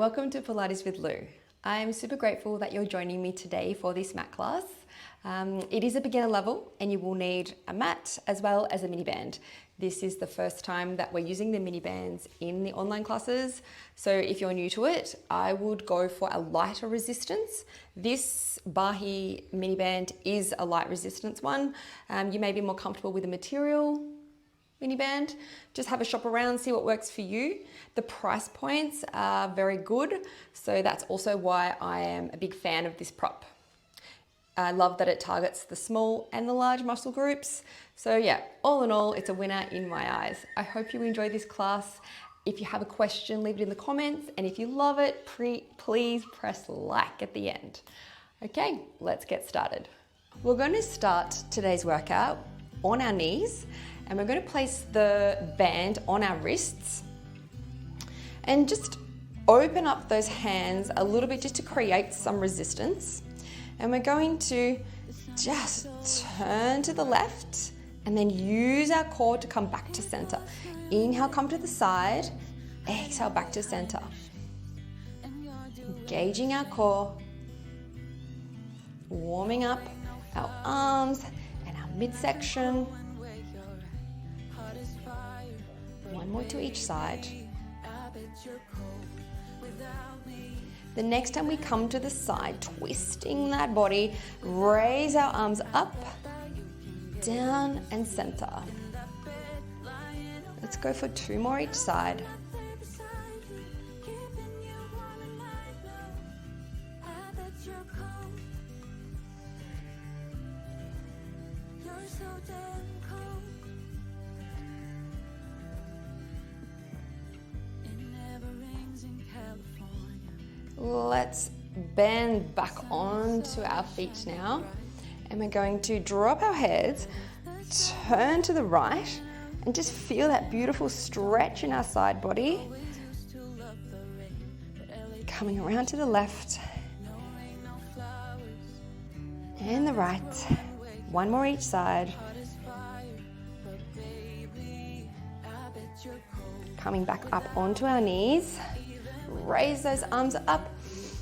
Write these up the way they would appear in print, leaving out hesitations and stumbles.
welcome to Pilates with Lou. I'm super grateful that you're joining me today for this mat class. It is a beginner level and you will need a mat as well as a mini band. This is the first time that we're using the mini bands in the online classes. So if you're new to it, I would go for a lighter resistance. This Bahi mini band is a light resistance one. You may be more comfortable with the material mini band. Just have a shop around, see what works for you. The price points are very good, so that's also why I am a big fan of this prop. I love that it targets the small and the large muscle groups. So yeah, all in all, it's a winner in my eyes. I hope you enjoy this class. If you have a question, leave it in the comments, and if you love it, please press like at the end. Okay, let's get started. We're going to start today's workout on our knees, and we're going to place the band on our wrists and just open up those hands a little bit just to create some resistance. And we're going to just turn to the left and then use our core to come back to center. Inhale, come to the side. Exhale, back to center. Engaging our core. Warming up our arms and our midsection. One more to each side. The next time we come to the side, twisting that body, raise our arms up, down and center. Let's go for 2 more each side. Let's bend back onto our feet now, and we're going to drop our heads, turn to the right, and just feel that beautiful stretch in our side body. Coming around to the left and the right. 1 more each side. Coming back up onto our knees. Raise those arms up.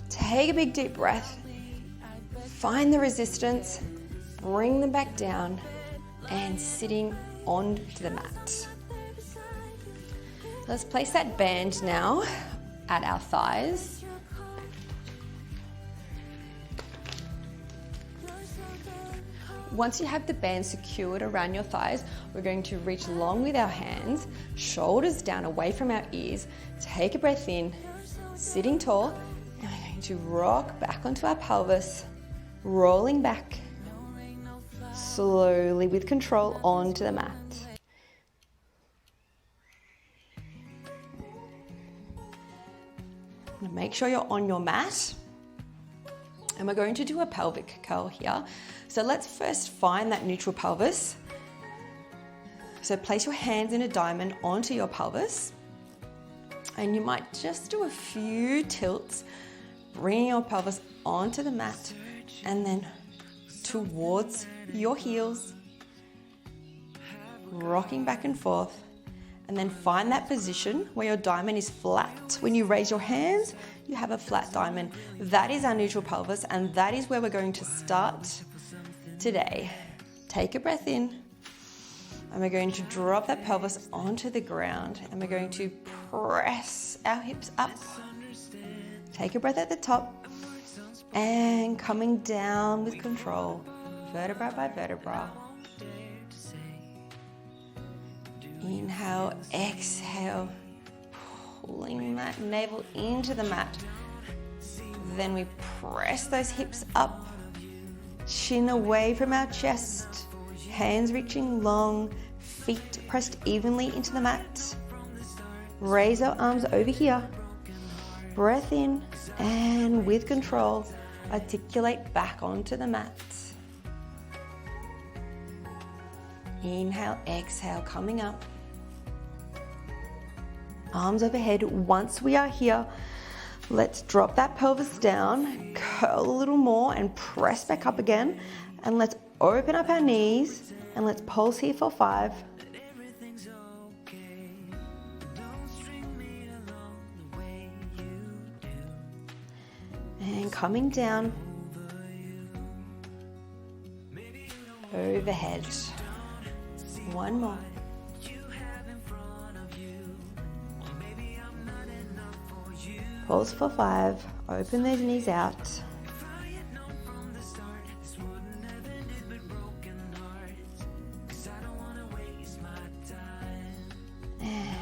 Take a big deep breath. Find the resistance. Bring them back down and sitting onto the mat. Let's place that band now at our thighs. Once you have the band secured around your thighs, we're going to reach long with our hands, shoulders down away from our ears. Take a breath in, sitting tall, and we're going to rock back onto our pelvis, rolling back, slowly with control onto the mat. Now make sure you're on your mat, and we're going to do a pelvic curl here. So let's first find that neutral pelvis. So place your hands in a diamond onto your pelvis, and you might just do a few tilts, bringing your pelvis onto the mat and then towards your heels, rocking back and forth, and then find that position where your diamond is flat. When you raise your hands, you have a flat diamond. That is our neutral pelvis, and that is where we're going to start today. Take a breath in, and we're going to drop that pelvis onto the ground, and we're going to press our hips up. Take a breath at the top, and coming down with control, vertebra by vertebra. Inhale, exhale, pulling that navel into the mat. Then we press those hips up, chin away from our chest, hands reaching long, feet pressed evenly into the mat. Raise our arms over here. Breath in, and with control, articulate back onto the mat. Inhale, exhale, coming up. Arms overhead. Once we are here, let's drop that pelvis down, curl a little more and press back up again. And let's open up our knees and let's pulse here for 5. And coming down, overhead. One more. Pause for 5, open those knees out. And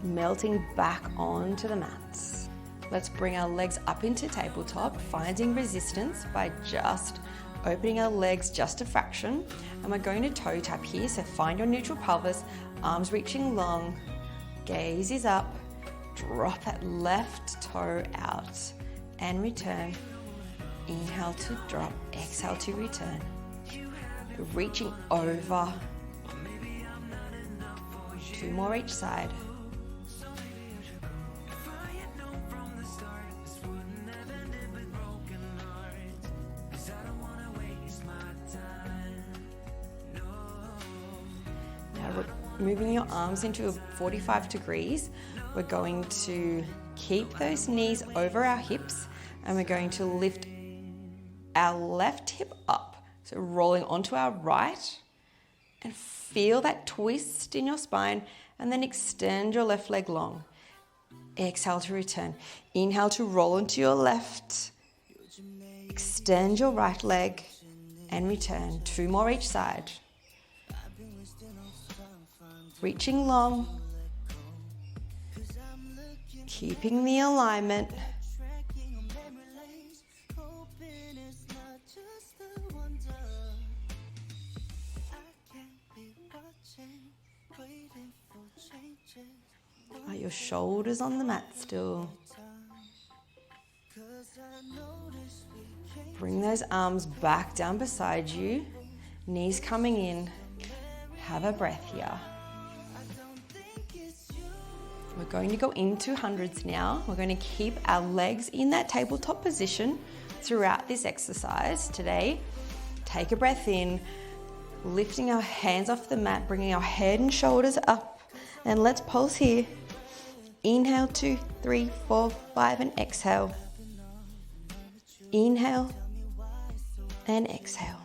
melting back onto the mats. Let's bring our legs up into tabletop, finding resistance by just opening our legs just a fraction. And we're going to toe tap here, so find your neutral pelvis, arms reaching long, gaze is up, drop that left toe out and return. Inhale to drop, exhale to return. Reaching over. 2 more each side. Moving your arms into 45 degrees, we're going to keep those knees over our hips and we're going to lift our left hip up. So rolling onto our right and feel that twist in your spine and then extend your left leg long. Exhale to return. Inhale to roll into your left. Extend your right leg and return. 2 more each side. Reaching long, keeping the alignment. Are your shoulders on the mat still? Bring those arms back down beside you, knees coming in. Have a breath here. We're going to go into hundreds now. We're going to keep our legs in that tabletop position throughout this exercise today. Take a breath in, lifting our hands off the mat, bringing our head and shoulders up. And let's pulse here. Inhale, 2, 3, 4, 5, and exhale. Inhale and exhale.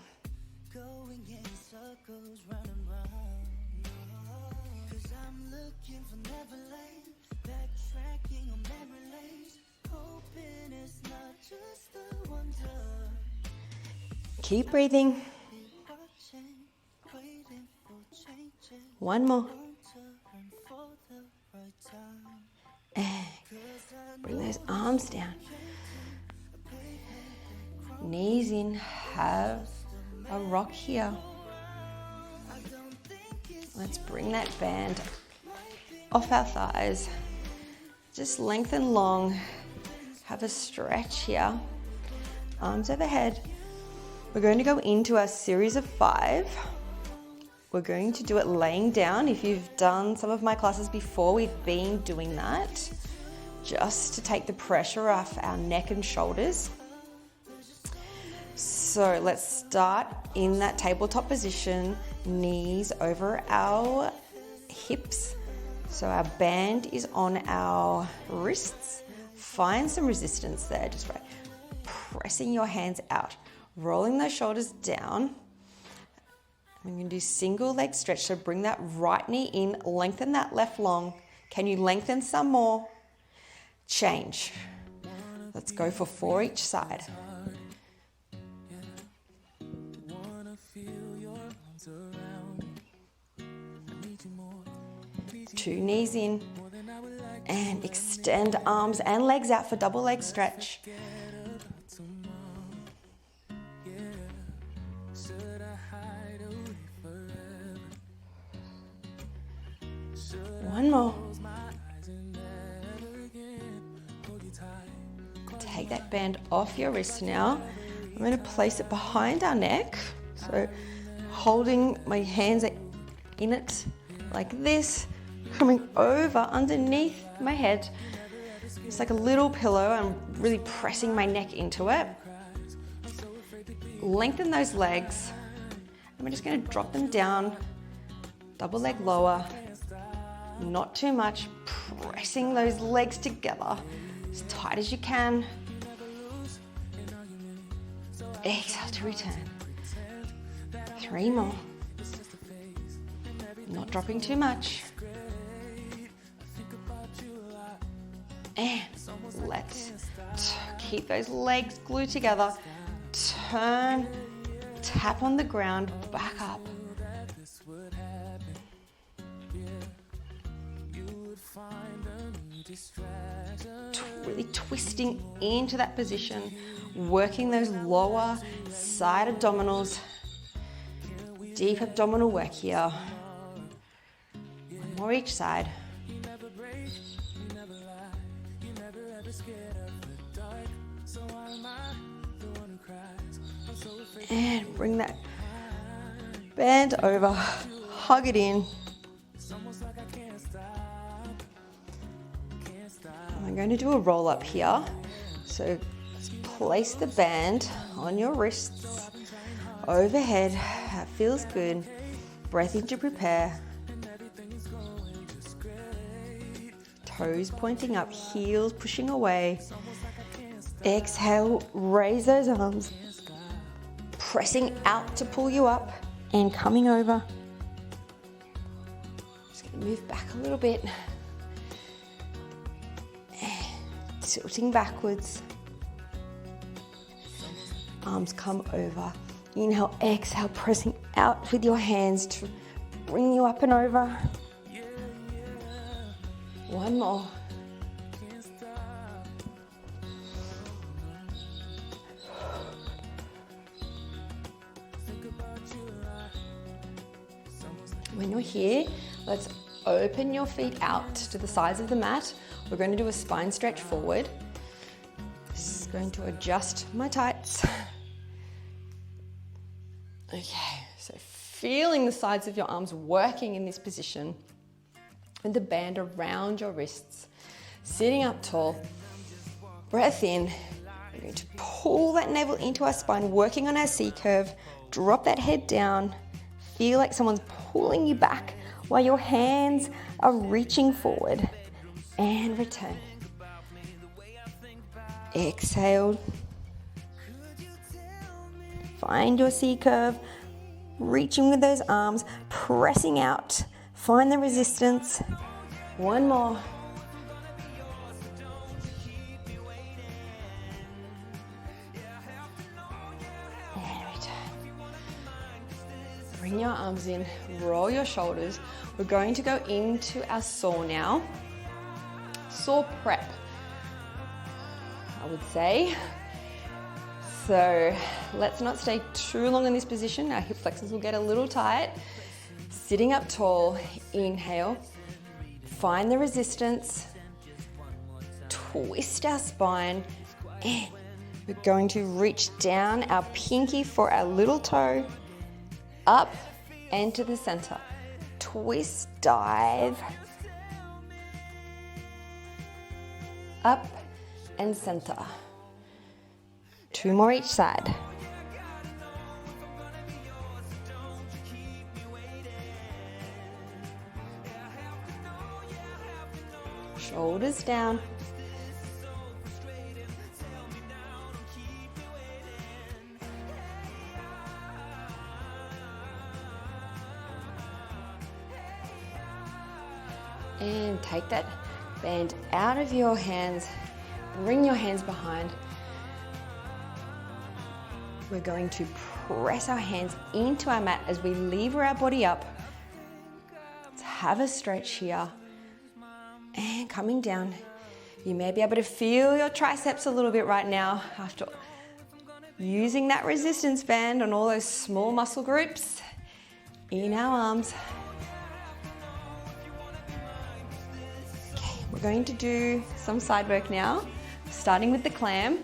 Keep breathing. 1 more. And bring those arms down. Knees in. Have a rock here. Let's bring that band off our thighs. Just lengthen long. Have a stretch here. Arms overhead. We're going to go into a series of 5. We're going to do it laying down. If you've done some of my classes before, we've been doing that just to take the pressure off our neck and shoulders. So let's start in that tabletop position, knees over our hips. So our band is on our wrists. Find some resistance there, just right. Pressing your hands out. Rolling those shoulders down. I'm going to do single leg stretch. So bring that right knee in, lengthen that left long. Can you lengthen some more? Change. Let's go for 4 each side. Two knees in and extend arms and legs out for double leg stretch. One more. Take that band off your wrist now. I'm going to place it behind our neck. So holding my hands in it like this, coming over underneath my head. It's like a little pillow. I'm really pressing my neck into it. Lengthen those legs. And we're just going to drop them down, double leg lower. Not too much, pressing those legs together as tight as you can. Exhale to return. 3 more. Not dropping too much. And let's keep those legs glued together. Turn, tap on the ground, back up. Really twisting into that position, working those lower side abdominals. Deep abdominal work here. One more each side. And bring that band over, hug it in. I'm going to do a roll up here. So place the band on your wrists, overhead. That feels good. Breath in to prepare. Toes pointing up, heels pushing away. Exhale, raise those arms. Pressing out to pull you up and coming over. Just going to move back a little bit. Tilting backwards. Arms come over. Inhale, exhale, pressing out with your hands to bring you up and over. One more. When you're here, let's open your feet out to the sides of the mat. We're going to do a spine stretch forward. This is going to adjust my tights. Okay, so feeling the sides of your arms working in this position with the band around your wrists. Sitting up tall, breath in. We're going to pull that navel into our spine, working on our C curve. Drop that head down. Feel like someone's pulling you back while your hands are reaching forward. And return. Exhale. Find your C curve. Reaching with those arms, pressing out. Find the resistance. One more. And return. Bring your arms in, roll your shoulders. We're going to go into our saw now. Saw prep, I would say. So let's not stay too long in this position. Our hip flexors will get a little tight. Sitting up tall, inhale. Find the resistance. Twist our spine. And we're going to reach down our pinky for our little toe. Up and to the center. Twist, dive. Up and center. 2 more each side. Shoulders down. And take that band out of your hands. Bring your hands behind. We're going to press our hands into our mat as we lever our body up. Let's have a stretch here. And coming down. You may be able to feel your triceps a little bit right now after using that resistance band on all those small muscle groups in our arms. Okay, we're going to do some side work now, starting with the clam.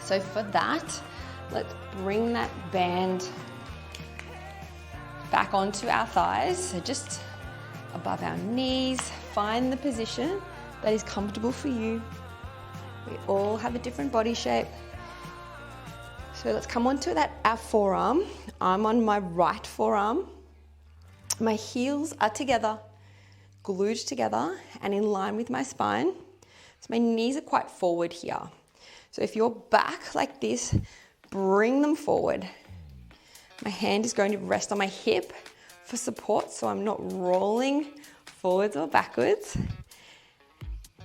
So for that, let's bring that band back onto our thighs, so just above our knees. Find the position that is comfortable for you. We all have a different body shape. So let's come onto our forearm. I'm on my right forearm. My heels are together, glued together and in line with my spine. So my knees are quite forward here. So if you're back like this, bring them forward. My hand is going to rest on my hip for support, so I'm not rolling forwards or backwards.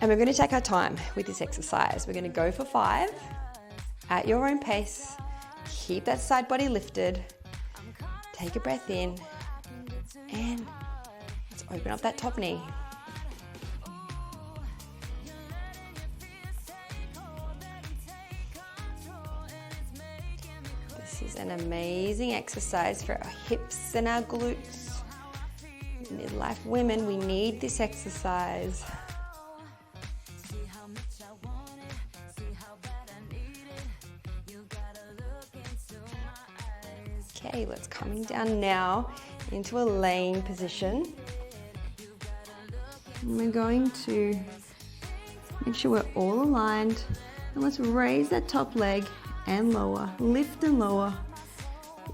And we're going to take our time with this exercise. We're going to go for 5 at your own pace. Keep that side body lifted. Take a breath in and let's open up that top knee. This is an amazing exercise for our hips and our glutes. Midlife women, we need this exercise. Okay, let's come down now into a laying position. And we're going to make sure we're all aligned. And let's raise that top leg and lower, lift and lower,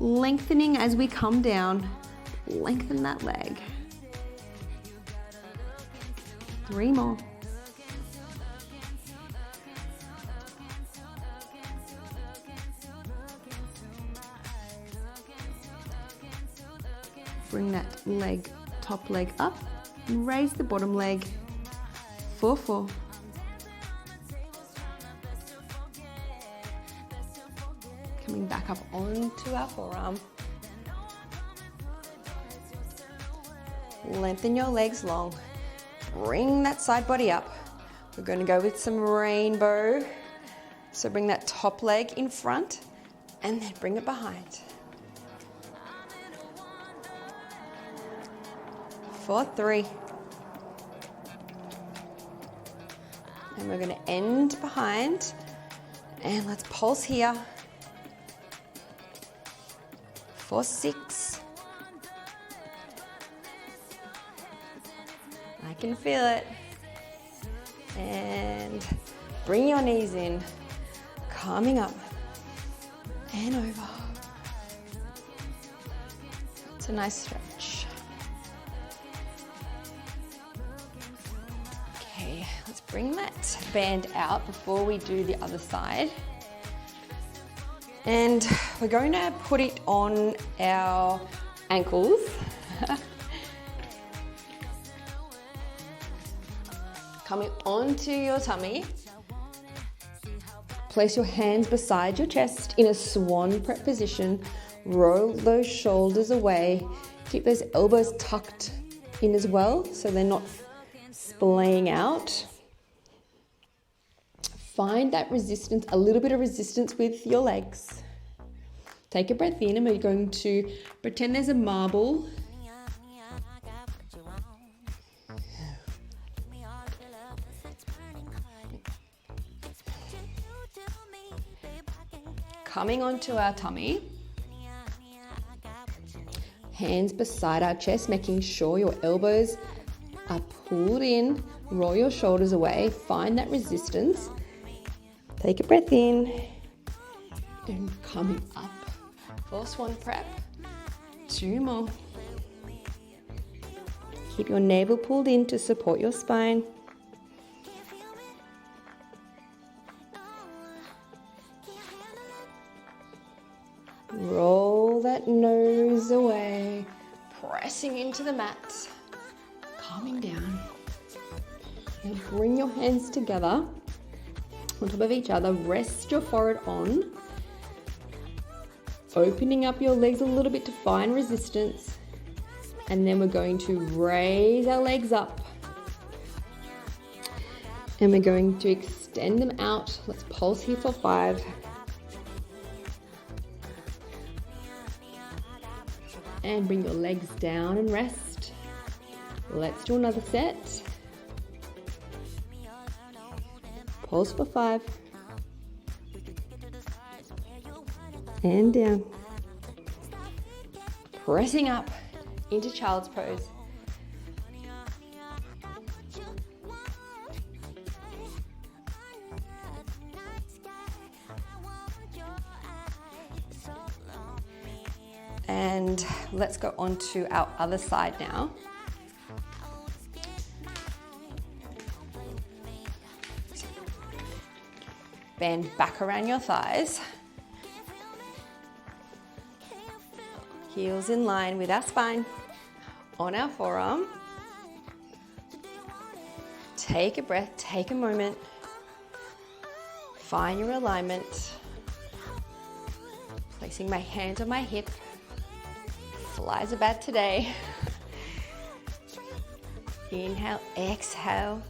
lengthening as we come down. Lengthen that leg. 3 more. Bring that leg, top leg up and raise the bottom leg for 4. Coming back up onto our forearm. Lengthen your legs long. Bring that side body up. We're going to go with some rainbow. So bring that top leg in front and then bring it behind. For 3. And we're going to end behind. And let's pulse here. For 6. I can feel it. And bring your knees in. Coming up and over. It's a nice stretch. Okay, let's bring that band out before we do the other side. And we're going to put it on our ankles. Coming onto your tummy. Place your hands beside your chest in a swan prep position. Roll those shoulders away. Keep those elbows tucked in as well so they're not splaying out. Find that resistance, a little bit of resistance with your legs. Take a breath in and we're going to pretend there's a marble. Coming onto our tummy. Hands beside our chest, making sure your elbows are pulled in. Roll your shoulders away. Find that resistance. Take a breath in and coming up for swan prep. 2 more. Keep your navel pulled in to support your spine. Roll that nose away, pressing into the mat, calming down. Now bring your hands together on top of each other, rest your forehead on, opening up your legs a little bit to find resistance, and then we're going to raise our legs up and we're going to extend them out. Let's pulse here for 5. And bring your legs down and rest. Let's do another set. Pulse for 5. And down. Pressing up into child's pose. And let's go on to our other side now. Bend back around your thighs. Heels in line with our spine. On our forearm. Take a breath, take a moment. Find your alignment. Placing my hand on my hip. Flies a bat today. Inhale, exhale.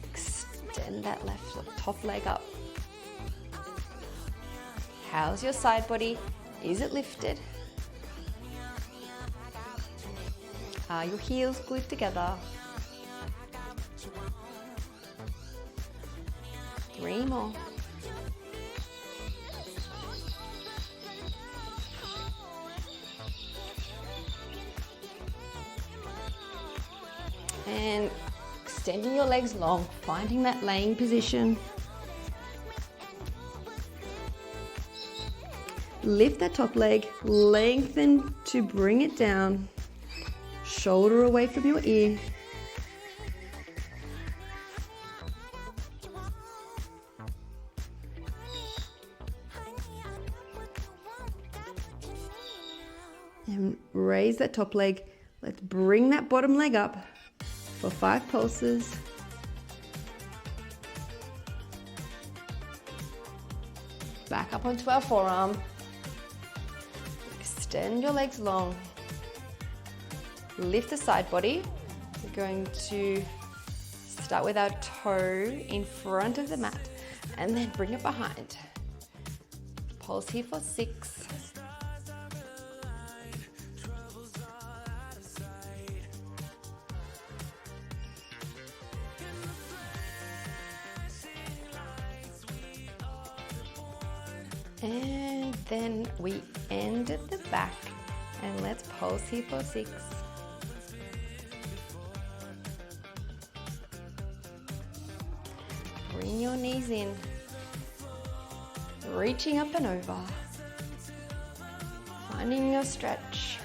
Extend that left top leg up. How's your side body? Is it lifted? Are your heels glued together? 3 more. And extending your legs long, finding that laying position. Lift that top leg, lengthen to bring it down. Shoulder away from your ear. And raise that top leg. Let's bring that bottom leg up for 5 pulses. Back up onto our forearm. Extend your legs long. Lift the side body. We're going to start with our toe in front of the mat and then bring it behind. Pulse here for 6. And then we end at the back and let's pulse here for 6. Bring your knees in, reaching up and over, finding your stretch.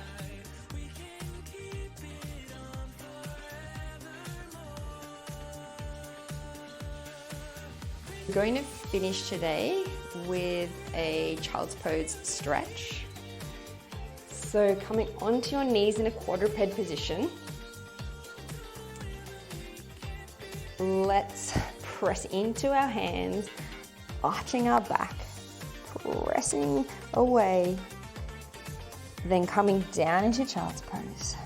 We're going to finish today with a child's pose stretch. So coming onto your knees in a quadruped position. Let's press into our hands, arching our back, pressing away, then coming down into child's pose.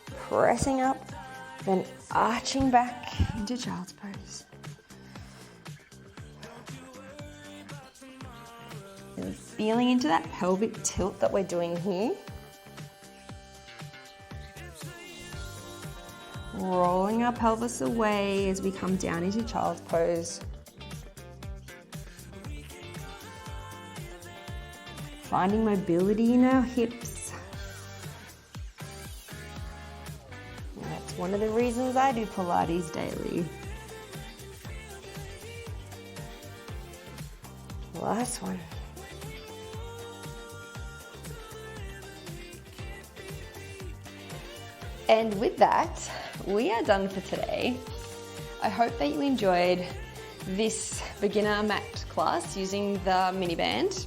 Pressing up, then arching back into child's pose. And feeling into that pelvic tilt that we're doing here. Rolling our pelvis away as we come down into child's pose. Finding mobility in our hips. That's one of the reasons I do Pilates daily. Last one. And with that, we are done for today. I hope that you enjoyed this beginner mat class using the Miniband.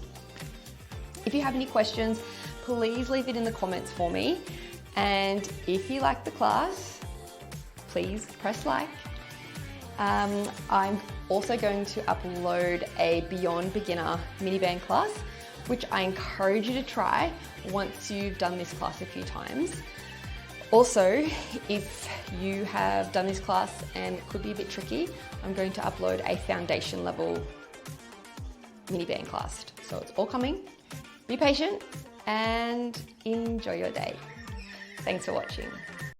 If you have any questions, please leave it in the comments for me. And if you like the class, please press like. I'm also going to upload a Beyond Beginner Miniband class, which I encourage you to try once you've done this class a few times. Also, if you have done this class and it could be a bit tricky, I'm going to upload a foundation level Miniband class. So it's all coming. Be patient and enjoy your day. Thanks for watching.